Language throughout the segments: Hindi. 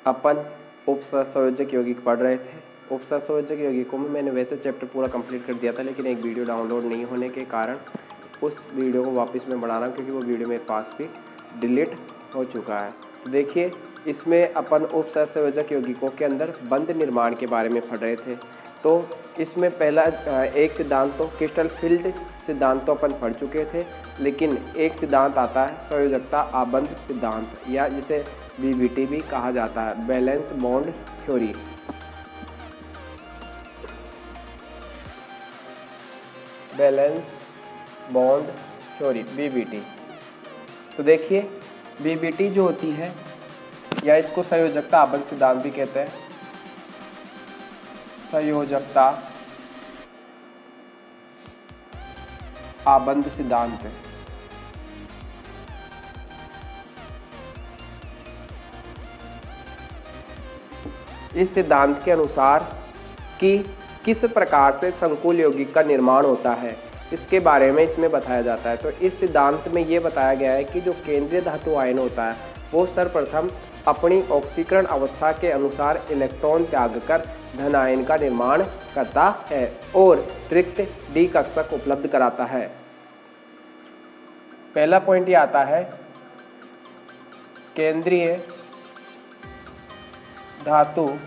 अपन उपसंयोजक यौगिक पढ़ रहे थे। उपसंयोजक यौगिकों में मैंने वैसे चैप्टर पूरा कंप्लीट कर दिया था, लेकिन एक वीडियो डाउनलोड नहीं होने के कारण उस वीडियो को वापस मैं बना रहा हूँ, क्योंकि वो वीडियो मेरे पास भी डिलीट हो चुका है। तो देखिए, इसमें अपन उपसंयोजक यौगिकों के अंदर बंध निर्माण के बारे में पढ़ रहे थे। तो इसमें पहला एक सिद्धांत तो क्रिस्टल फील्ड सिद्धांत तो अपन पढ़ चुके थे, लेकिन एक सिद्धांत आता है संयोजकता आबंध सिद्धांत, या जिसे BBT भी कहा जाता है, valence bond theory. Valence bond theory BBT। तो देखिए, BBT जो होती है, या इसको संयोजकता आबंध सिद्धांत भी कहते हैं, संयोजकता आबंध सिद्धांत है। इस सिद्धांत के अनुसार कि किस प्रकार से संकुल यौगिक का निर्माण होता है, इसके बारे में इसमें बताया जाता है। तो इस सिद्धांत में ये बताया गया है कि जो केंद्रीय धातु आयन होता है वो सर्वप्रथम अपनी ऑक्सीकरण अवस्था के अनुसार इलेक्ट्रॉन त्याग कर धन आयन का निर्माण करता है और रिक्त डी कक्षक उपलब्ध कराता है। पहला पॉइंट ये आता है, केंद्रीय धातु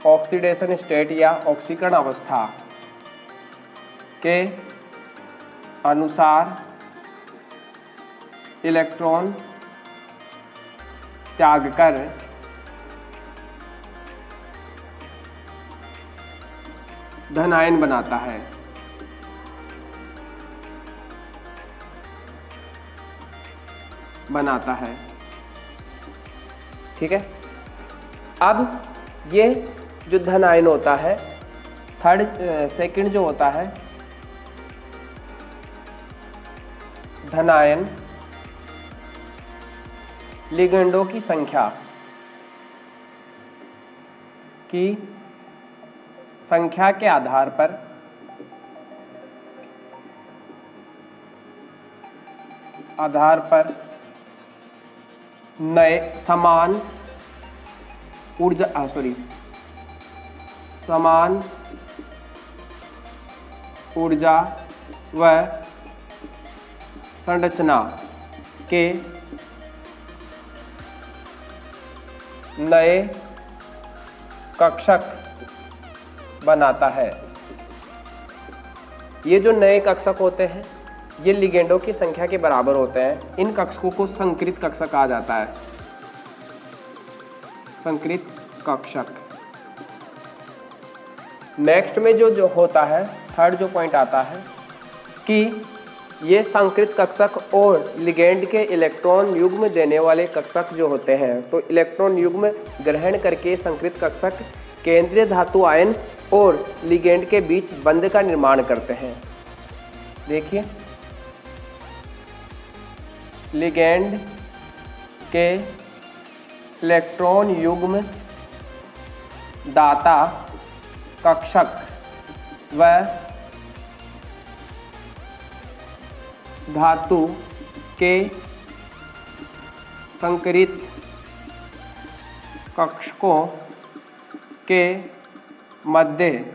ऑक्सीडेशन स्टेट या ऑक्सीकरण अवस्था के अनुसार इलेक्ट्रॉन त्याग कर धन आयन बनाता है। ठीक है। अब ये जो धन आयन होता है, सेकंड जो होता है धन आयन, लिगेंडों की संख्या के आधार पर नए समान ऊर्जा व संरचना के नए कक्षक बनाता है। ये जो नए कक्षक होते हैं, ये लिगेंडों की संख्या के बराबर होते हैं। इन कक्षकों को संकृत कक्षक कहा जाता है। संकृत कक्षक। नेक्स्ट में जो होता है, थर्ड जो पॉइंट आता है कि ये संकृत कक्षक और लिगेंड के इलेक्ट्रॉन युग्म देने वाले कक्षक जो होते हैं, तो इलेक्ट्रॉन युग्म ग्रहण करके संकृत कक्षक केंद्रीय धातु आयन और लिगेंड के बीच बंध का निर्माण करते हैं। देखिए, लिगेंड के इलेक्ट्रॉन युग्म दाता कक्षक व धातु के संकृत कक्षकों के मध्य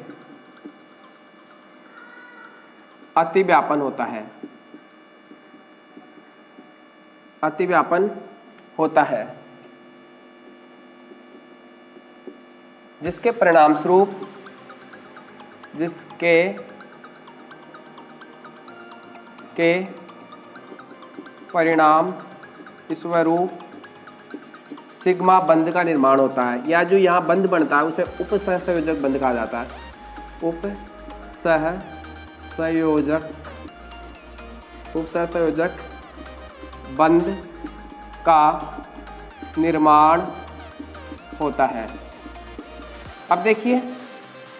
अतिव्यापन होता है। जिसके परिणाम स्वरूप सिग्मा बंध का निर्माण होता है, या जो यहाँ बंध बनता है उसे उपसंयोजक बंध कहा जाता है। उपसंयोजक बंध का निर्माण होता है। अब देखिए,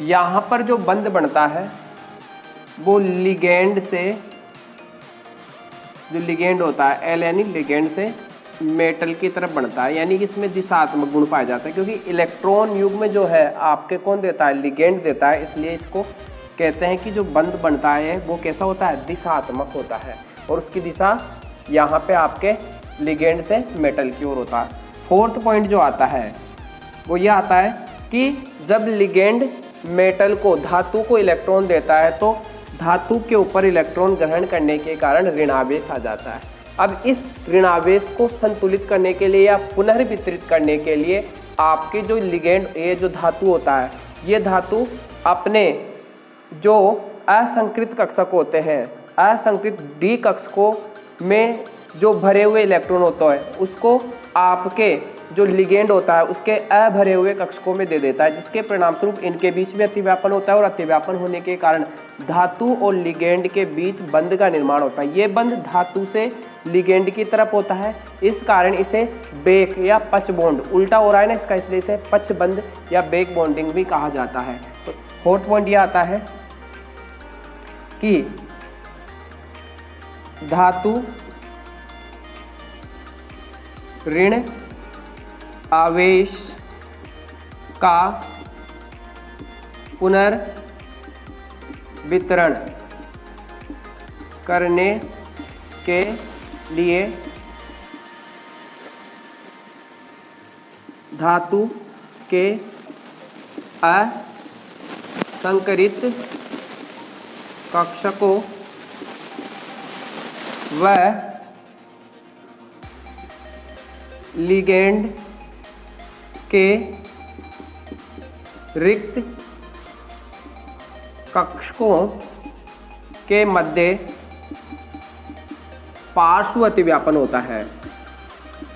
यहाँ पर जो बंध बनता है वो लिगेंड से, जो लिगेंड होता है एल यानी लिगेंड से मेटल की तरफ बनता है, यानी कि इसमें दिशात्मक गुण पाया जाता है, क्योंकि इलेक्ट्रॉन युग्म जो है आपके कौन देता है, लिगेंड देता है। इसलिए इसको कहते हैं कि जो बंध बनता है वो कैसा होता है, दिशात्मक होता है, और उसकी दिशा यहाँ पे आपके लिगेंड से मेटल की ओर होता है। फोर्थ पॉइंट जो आता है वो ये आता है कि जब लिगेंड मेटल को, धातु को इलेक्ट्रॉन देता है तो धातु के ऊपर इलेक्ट्रॉन ग्रहण करने के कारण ऋणावेश आ जाता है। अब इस ऋणावेश को संतुलित करने के लिए या पुनर्वितरित करने के लिए आपके जो लिगेंड, ये जो धातु होता है, ये धातु अपने जो असंकृत कक्षक होते हैं, असंकृत डी कक्षकों में जो भरे हुए इलेक्ट्रॉन होता है उसको आपके जो लिगेंड होता है उसके अभरे हुए कक्षकों में दे देता है, जिसके परिणाम स्वरूप इनके बीच में अतिव्यापन होता है और अतिव्यापन होने के कारण धातु और लिगेंड के बीच बंध का निर्माण होता है। ये बंध धातु से लिगेंड की तरफ होता है, इस कारण इसे बेक या पच बॉन्ड, उल्टा हो रहा है ना इसका, इसलिए इसे पच बंध या बेक बॉन्डिंग भी कहा जाता है। तो फोर्थ पॉइंट ये आता है कि धातु ऋण आवेश का पुनर्वितरण करने के लिए धातु के असंकरित कक्षकों व लिगेंड के रिक्त कक्षकों के मध्य पार्श्व अतिव्यापन होता है।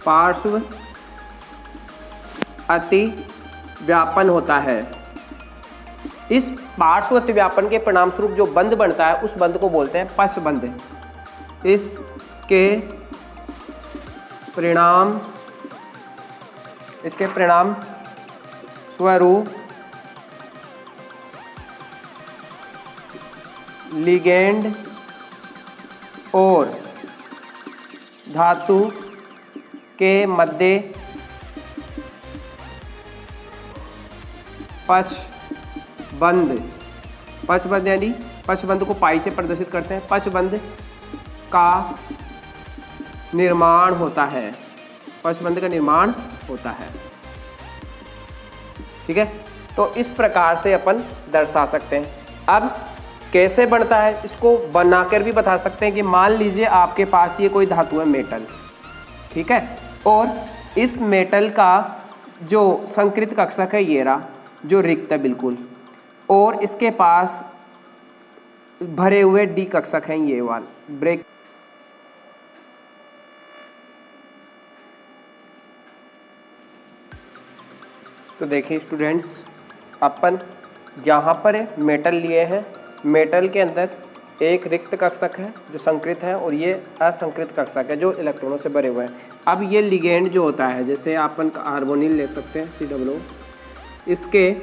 पार्श्व अतिव्यापन होता है। इस पार्श्व अतिव्यापन के परिणाम स्वरूप जो बंध बनता है उस बंध को बोलते हैं पश बंध। इसके परिणाम स्वरूप लिगेंड और धातु के मध्य पशबंध यानी पशबंध को पाई से प्रदर्शित करते हैं, पशबंध का निर्माण होता है। पशबंध का निर्माण होता है। ठीक है, तो इस प्रकार से अपन दर्शा सकते हैं। अब कैसे बनता है इसको बनाकर भी बता सकते हैं कि मान लीजिए आपके पास ये कोई धातु है मेटल, ठीक है, और इस मेटल का जो संकृत कक्षक है ये रहा, जो रिक्त है बिल्कुल, और इसके पास भरे हुए डी कक्षक हैं ये वाले ब्रेक। तो देखिए स्टूडेंट्स, अपन यहाँ पर मेटल लिए हैं, मेटल के अंदर एक रिक्त कक्षक है जो संकृत है और ये असंकृत कक्षक है जो इलेक्ट्रॉनों से भरे हुए हैं। अब ये लिगेंड जो होता है, जैसे अपन कार्बोनिल ले सकते हैं COO, इसके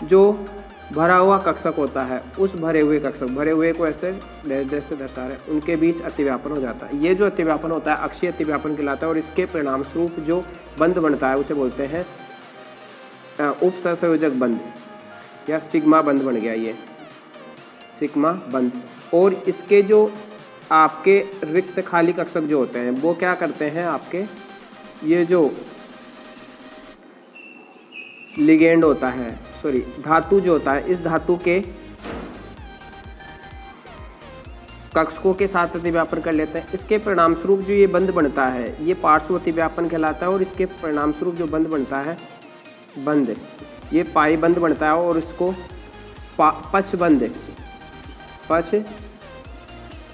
जो भरा हुआ कक्षक होता है उस भरे हुए कक्षक, भरे हुए को ऐसे डैश से दर्शा रहे हैं, उनके बीच अतिव्यापन हो जाता है। ये जो अतिव्यापन होता है अक्षीय अतिव्यापन कहलाता है और इसके परिणाम स्वरूप जो बंध बनता है उसे बोलते हैं उपसंयोजक बंध या सिग्मा बंध बन गया, ये सिग्मा बंध। और इसके जो आपके रिक्त खाली कक्षक जो होते हैं वो क्या करते हैं, आपके ये जो लिगेंड होता है, सॉरी धातु जो होता है, इस धातु के कक्षकों के साथ अतिव्यापन कर लेते हैं। इसके परिणाम स्वरूप जो ये बंध बनता है ये पार्श्व अतिव्यापन कहलाता है और इसके परिणाम स्वरूप जो बंध बनता है बंध, ये पाई बंध बनता है और इसको पच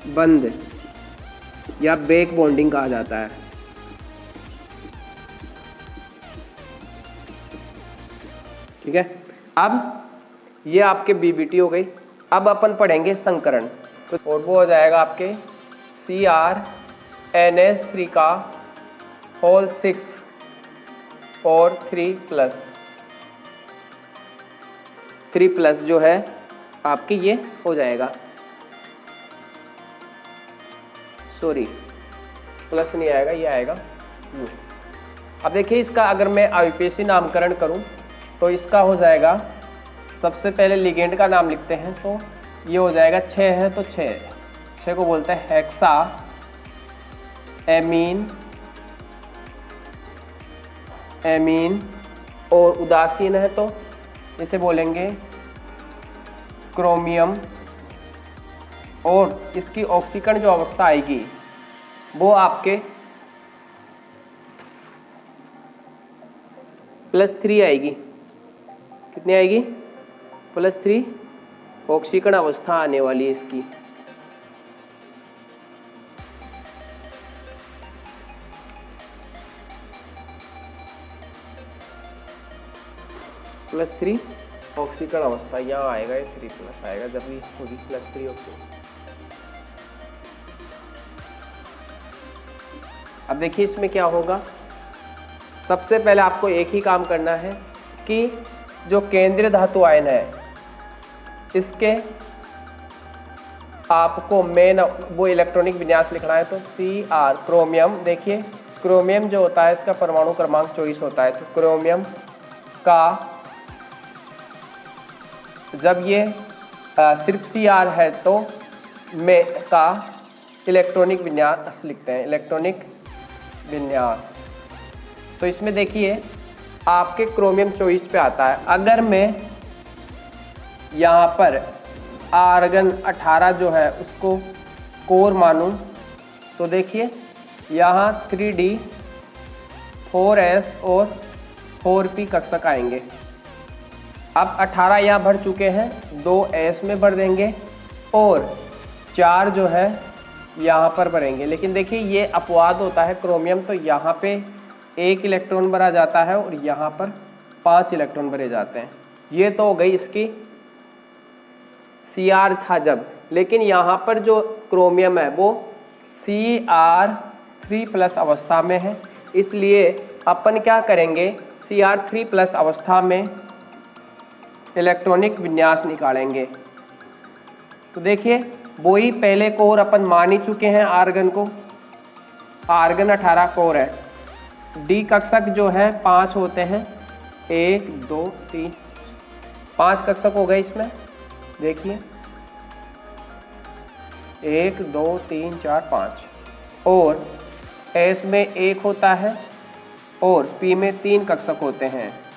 बंध या बेक बॉन्डिंग कहा जाता है। ठीक है, अब ये आपके BBT हो गई। अब अपन पढ़ेंगे संकरण, तो और वो हो जाएगा आपके CrNH3 का होल 6 और 3 प्लस जो है आपके ये हो जाएगा, सॉरी प्लस नहीं आएगा, ये आएगा। अब देखिए इसका अगर मैं IUPAC नामकरण करूं तो इसका हो जाएगा, सबसे पहले लिगेंड का नाम लिखते हैं तो ये हो जाएगा 6 है तो 6 को बोलते हैं हेक्सा एमीन एमीन, और उदासीन है तो इसे बोलेंगे क्रोमियम, और इसकी ऑक्सीकरण जो अवस्था आएगी वो आपके +3 आएगी। कितनी आएगी? +3 ऑक्सीकरण अवस्था आने वाली है इसकी। +3 ऑक्सीकरण अवस्था यहाँ आएगा, ये 3+ आएगा जब भी होगी +3 ऑक्सीकरण। अब देखिए इसमें क्या होगा। सबसे पहले आपको एक ही काम करना है कि जो केंद्रीय धातु आयन है इसके आपको मेन वो इलेक्ट्रॉनिक विन्यास लिखना है। तो Cr क्रोमियम, देखिए क्रोमियम जो होता है इसका परमाणु क्रमांक 24 होता है। तो क्रोमियम का जब ये सिर्फ Cr है तो में का इलेक्ट्रॉनिक विन्यास लिखते हैं, इलेक्ट्रॉनिक विन्यास। तो इसमें देखिए आपके क्रोमियम 24 पे आता है। अगर मैं यहाँ पर आर्गन 18 जो है उसको कोर मानूं तो देखिए यहाँ 3D 4s और 4p कक्षक आएंगे। अब 18 यहाँ भर चुके हैं, 2s में भर देंगे और 4 जो है यहाँ पर भरेंगे। लेकिन देखिए ये अपवाद होता है क्रोमियम, तो यहाँ पे 1 इलेक्ट्रॉन भरा जाता है और यहाँ पर 5 इलेक्ट्रॉन भरे जाते हैं। ये तो हो गई इसकी Cr था जब, लेकिन यहाँ पर जो क्रोमियम है वो Cr3+ अवस्था में है, इसलिए अपन क्या करेंगे Cr3+ अवस्था में इलेक्ट्रॉनिक विन्यास निकालेंगे। तो देखिए वो ही पहले कोर अपन मान ही चुके हैं आर्गन को, आर्गन 18 कोर है। डी कक्षक जो है 5 होते हैं, 1 2 3 5 कक्षक हो गए इसमें। देखिए 1 2 3 4 5, और एस में 1 होता है और पी में 3 कक्षक होते हैं।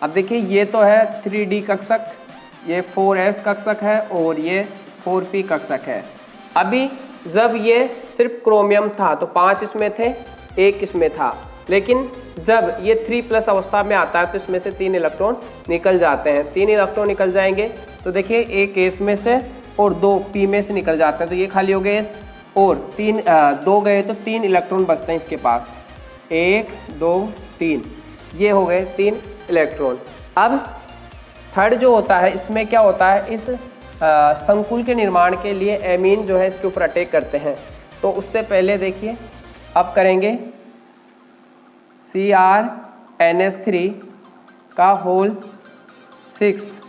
अब देखिए ये तो है 3D कक्षक, ये 4s कक्षक है और ये 4p कक्षक है। अभी जब ये सिर्फ क्रोमियम था तो 5 इसमें थे, 1 इसमें था, लेकिन जब ये 3+ अवस्था में आता है तो इसमें से 3 इलेक्ट्रॉन निकल जाते हैं। 3 इलेक्ट्रॉन निकल जाएंगे तो देखिए 1 एस में से और 2 पी में से निकल जाते हैं, तो ये खाली हो गए एस, और 2 गए तो 3 इलेक्ट्रॉन बचते हैं इसके पास, 1 2 3, ये हो गए 3 इलेक्ट्रॉन। अब थर्ड जो होता है इसमें क्या होता है, इस संकुल के निर्माण के लिए एमीन जो है इसके ऊपर अटैक करते हैं। तो उससे पहले देखिए अब करेंगे CrNH3 का होल 6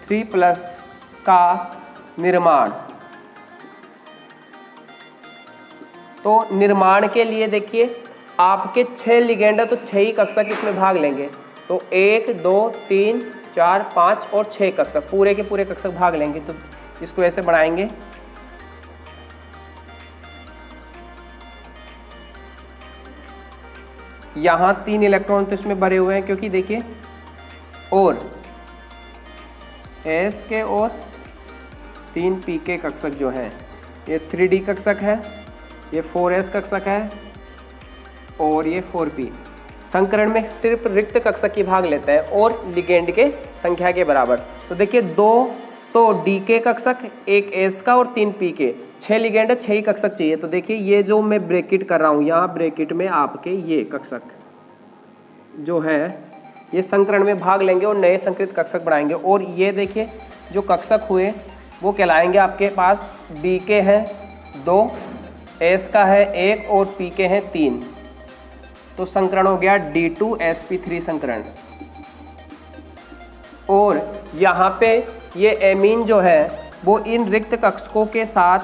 3+ का निर्माण। तो निर्माण के लिए देखिए आपके 6 लिगेंड है तो 6 ही कक्षक इसमें भाग लेंगे। तो 1 2 3 4 5 और 6 कक्षक, पूरे के पूरे कक्षक भाग लेंगे। तो इसको ऐसे बनाएंगे, यहाँ 3 इलेक्ट्रॉन तो इसमें भरे हुए हैं क्योंकि देखिए, और एस के और 3 पी के कक्षक जो हैं, ये 3D कक्षक है, ये 4s कक्षक है और ये 4p। संकरण में सिर्फ रिक्त कक्षक ही भाग लेते हैं और लिगेंड के संख्या के बराबर। तो देखिए 2 तो डी के कक्षक, 1 एस का और 3 पी के, 6 लिगेंड है, 6 ही कक्षक चाहिए। तो देखिए ये जो मैं ब्रैकेट कर रहा हूँ, यहाँ ब्रैकेट में आपके ये कक्षक जो है ये संकरण में भाग लेंगे और नए संकृत कक्षक बनाएंगे। और ये देखिए जो कक्षक हुए वो कहलाएंगे आपके पास डी के हैं 2, एस का है 1 और पी के हैं 3। तो संकरण हो गया D2sp3 संकरण। और यहाँ पे ये एमीन जो है वो इन रिक्त कक्षकों के साथ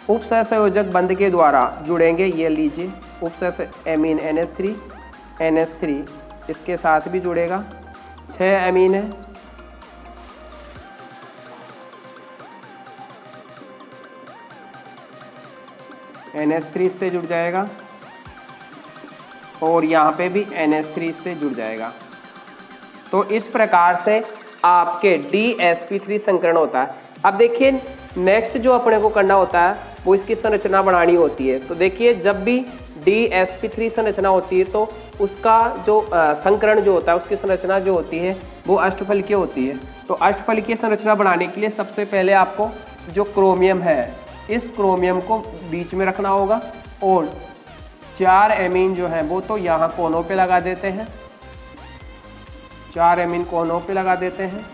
उपसहसंयोजक बंध के द्वारा जुड़ेंगे। ये लीजिए उपसह एमीन NH3 इसके साथ भी जुड़ेगा, 6 एमीन है। NH3 इससे जुड़ जाएगा और यहाँ पे भी NH3 इससे जुड़ जाएगा। तो इस प्रकार से आपके DsP3 संकरण होता है। अब देखिए नेक्स्ट जो अपने को करना होता है वो इसकी संरचना बनानी होती है। तो देखिए जब भी DsP3 संरचना होती है तो उसका जो संकरण जो होता है उसकी संरचना जो होती है वो अष्टफलकीय होती है। तो अष्टफलकीय संरचना बनाने के लिए सबसे पहले आपको जो क्रोमियम है इस क्रोमियम को बीच में रखना होगा और 4 एमीन जो है वो तो यहाँ कोनों पे लगा देते हैं, 4 एमीन कोनों पे लगा देते हैं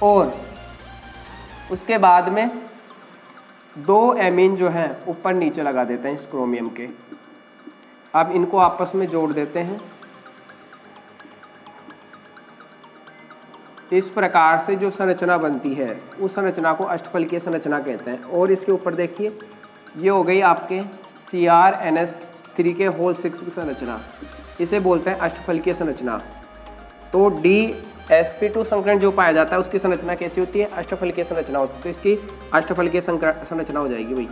और उसके बाद में 2 एमीन जो हैं ऊपर नीचे लगा देते हैं इस क्रोमियम के। अब इनको आपस में जोड़ देते हैं। इस प्रकार से जो संरचना बनती है उस संरचना को अष्टफलकीय संरचना कहते हैं। और इसके ऊपर देखिए ये हो गई आपके CrNH3 के होल 6 की संरचना, इसे बोलते हैं अष्टफलकीय संरचना। तो DsP2 संकरण जो पाया जाता है उसकी संरचना कैसी होती है? अष्टफलकीय संरचना होती है। तो इसकी अष्टफलकीय संरचना हो जाएगी भाई।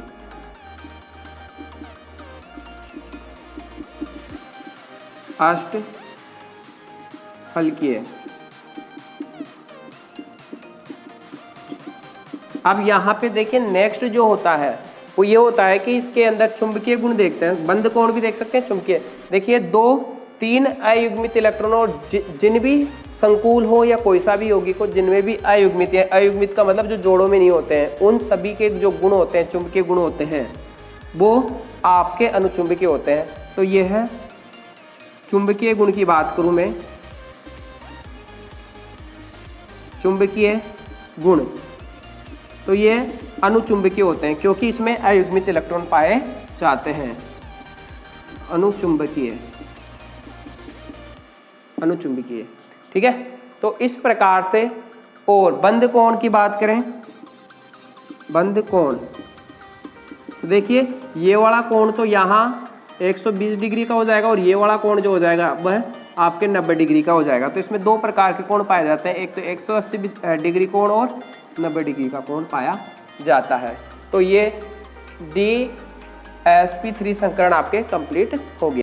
अष्टफलकीय। अब यहाँ पे देखिए नेक्स्ट जो होता है वो ये होता है कि इसके अंदर चुंबकीय गुण देखते हैं, बंद कोण भी देख सकते हैं चुंबकीय। देखिए 2-3 अयुग्मित इलेक्ट्रॉन और जिन भी संकुल हो या कोई सा भी यौगिक हो जिनमें भी अयुग्मित है, अयुग्मित का मतलब जो जोड़ों में नहीं होते हैं, उन सभी के जो गुण होते हैं चुंबकीय गुण होते हैं वो आपके अनुचुंबकीय होते हैं। तो ये है चुंबकीय गुण की बात करूं मैं, चुंबकीय गुण तो ये अनुचुंबकीय होते हैं क्योंकि इसमें अयुग्मित इलेक्ट्रॉन पाए जाते हैं। अनुचुंबकीय, अनुचुंबकीय, ठीक है। तो इस प्रकार से। और बंद कोण की बात करें, बंद कोण तो देखिए ये वाला कोण तो यहाँ 120 डिग्री का हो जाएगा और ये वाला कोण जो हो जाएगा वह आपके 90 डिग्री का हो जाएगा। तो इसमें 2 प्रकार के कोण पाए जाते हैं, एक तो 180 डिग्री कोण और 90 डिग्री का कोण पाया जाता है। तो ये DsP3 संकरण आपके कंप्लीट हो गया।